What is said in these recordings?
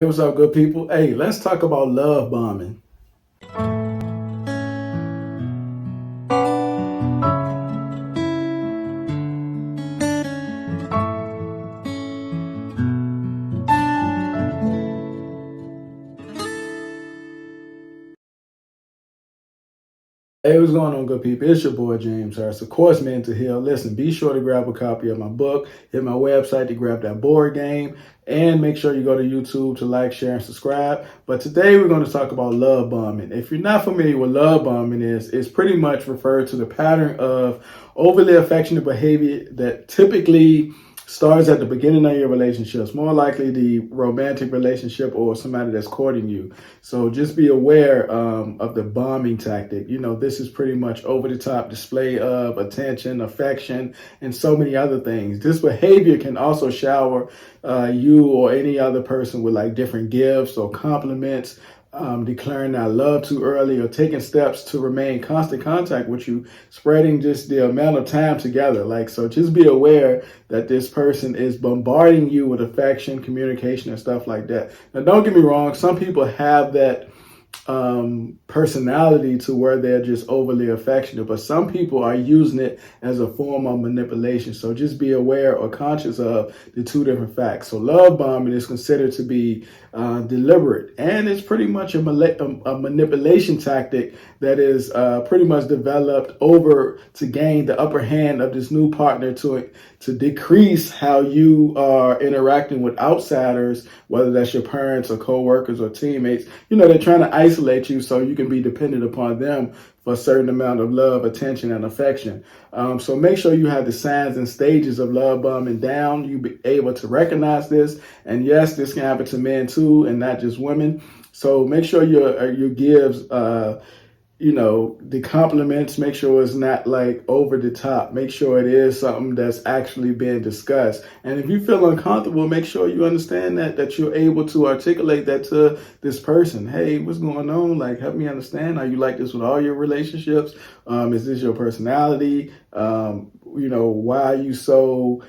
Hey, what's up, good people? Hey, let's talk about love bombing. Hey, what's going on, good people? It's your boy James Harris, of course, Man to Heal. Listen, be sure to grab a copy of my book, hit my website to grab that board game, and make sure you go to YouTube to like, share, and subscribe. But today we're going to talk about love bombing. If you're not familiar with love bombing is, it's pretty much referred to the pattern of overly affectionate behavior that typically starts at the beginning of your relationships, more likely the romantic relationship or somebody that's courting you. So just be aware of the bombing tactic. You know, this is pretty much over the top display of attention, affection, and so many other things. This behavior can also shower you or any other person with like different gifts or compliments, declaring that love too early, or taking steps to remain in constant contact with you, spreading just the amount of time together. Like, so just be aware that this person is bombarding you with affection, communication, and stuff like that. Now, don't get me wrong, some people have that personality to where they're just overly affectionate, but some people are using it as a form of manipulation. So just be aware or conscious of the two different facts. So love bombing is considered to be deliberate, and it's pretty much a manipulation tactic that is pretty much developed over to gain the upper hand of this new partner to decrease how you are interacting with outsiders, whether that's your parents or coworkers or teammates. You know, they're trying to isolate you so you can be dependent upon them for a certain amount of love, attention, and affection. So make sure you have the signs and stages of love bombing down. You be able to recognize this. And yes, this can happen to men too, and not just women. So make sure your gives the compliments, make sure it's not like over the top. Make sure it is something that's actually being discussed. And if you feel uncomfortable, make sure you understand that you're able to articulate that to this person. Hey, what's going on? Like, help me understand. Are you like this with all your relationships? Is this your personality? Why are you so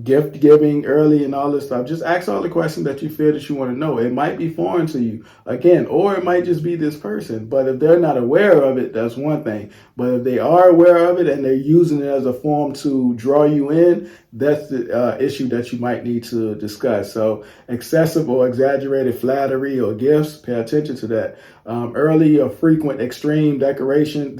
gift giving early and all this stuff? Just ask all the questions that you feel that you want to know. It might be foreign to you, again, or it might just be this person. But if they're not aware of it, that's one thing. But if they are aware of it and they're using it as a form to draw you in, that's the issue that you might need to discuss. So excessive or exaggerated flattery or gifts, pay attention to that. Early or frequent extreme declarations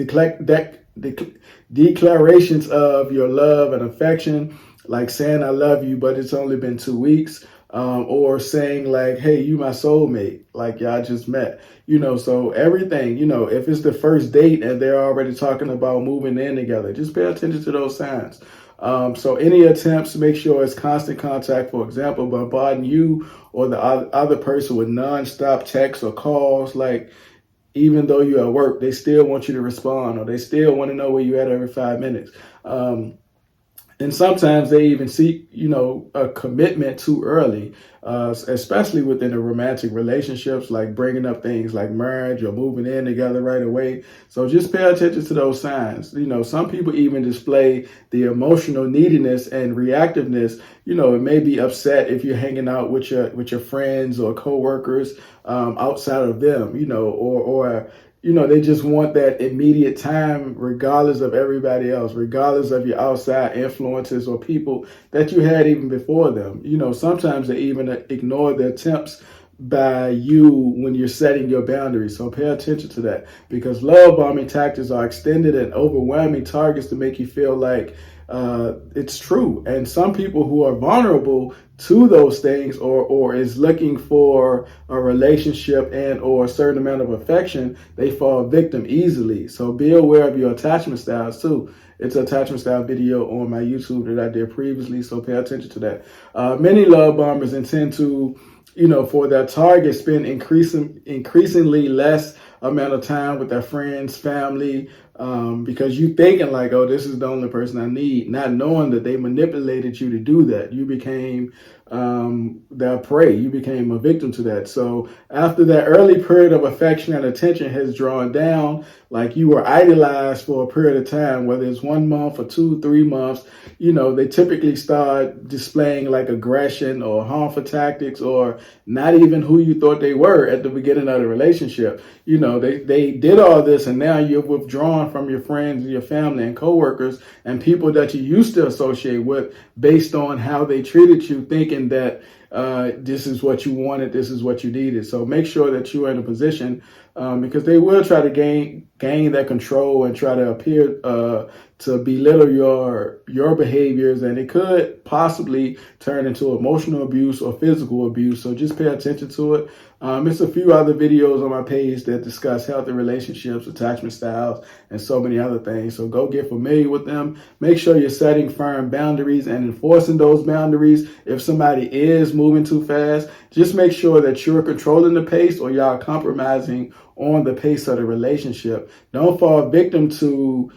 of your love and affection, like saying I love you, but it's only been 2 weeks, or saying like, hey, you my soulmate, like y'all just met, so everything, if it's the first date and they're already talking about moving in together, just pay attention to those signs. So any attempts, make sure it's constant contact, for example, bombarding you or the other person with nonstop texts or calls, like even though you're at work, they still want you to respond, or they still want to know where you're at every 5 minutes. And sometimes they even seek, a commitment too early, especially within the romantic relationships, like bringing up things like marriage or moving in together right away. So just pay attention to those signs. Some people even display the emotional neediness and reactiveness. It may be upset if you're hanging out with your friends or coworkers outside of them, or they just want that immediate time, regardless of everybody else, regardless of your outside influences or people that you had even before them. Sometimes they even ignore the attempts by you when you're setting your boundaries. So pay attention to that, because love bombing tactics are extended and overwhelming targets to make you feel like it's true. And some people who are vulnerable to those things, or is looking for a relationship and or a certain amount of affection, they fall victim easily. So be aware of your attachment styles too. It's an attachment style video on my YouTube that I did previously, so pay attention to that. Many love bombers intend to, for their target, spend increasingly less amount of time with their friends, family, because you thinking like, oh, this is the only person I need, not knowing that they manipulated you to do that. You became their prey. You became a victim to that. So after that early period of affection and attention has drawn down, like you were idolized for a period of time, whether it's 1 month or 2, 3 months, they typically start displaying like aggression or harmful tactics, or not even who you thought they were at the beginning of the relationship. They did all this, and now you're withdrawn from your friends and your family and coworkers and people that you used to associate with based on how they treated you, thinking that this is what you wanted, this is what you needed. So make sure that you're in a position, because they will try to gain that control and try to appear to belittle your behaviors, and it could possibly turn into emotional abuse or physical abuse. So just pay attention to it. There's a few other videos on my page that discuss healthy relationships, attachment styles, and so many other things. So go get familiar with them. Make sure you're setting firm boundaries and enforcing those boundaries. If somebody is moving too fast, just make sure that you're controlling the pace, or y'all compromising on the pace of the relationship. Don't fall victim to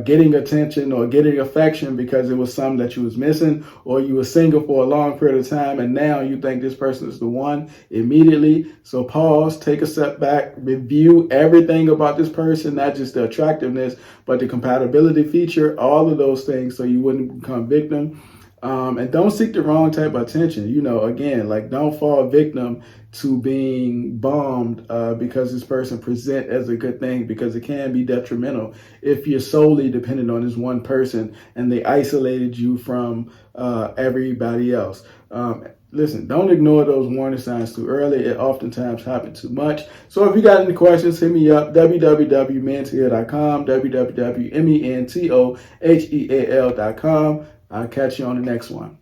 getting attention or getting affection because it was something that you was missing, or you were single for a long period of time and now you think this person is the one immediately. So pause, take a step back, review everything about this person, not just the attractiveness, but the compatibility feature, all of those things, so you wouldn't become victim. And don't seek the wrong type of attention. Again, like, don't fall victim to being bombed because this person present as a good thing, because it can be detrimental if you're solely dependent on this one person and they isolated you from everybody else. Listen, don't ignore those warning signs too early. It oftentimes happens too much. So if you got any questions, hit me up, www.mentoheal.com, www.mentoheal.com. I'll catch you on the next one.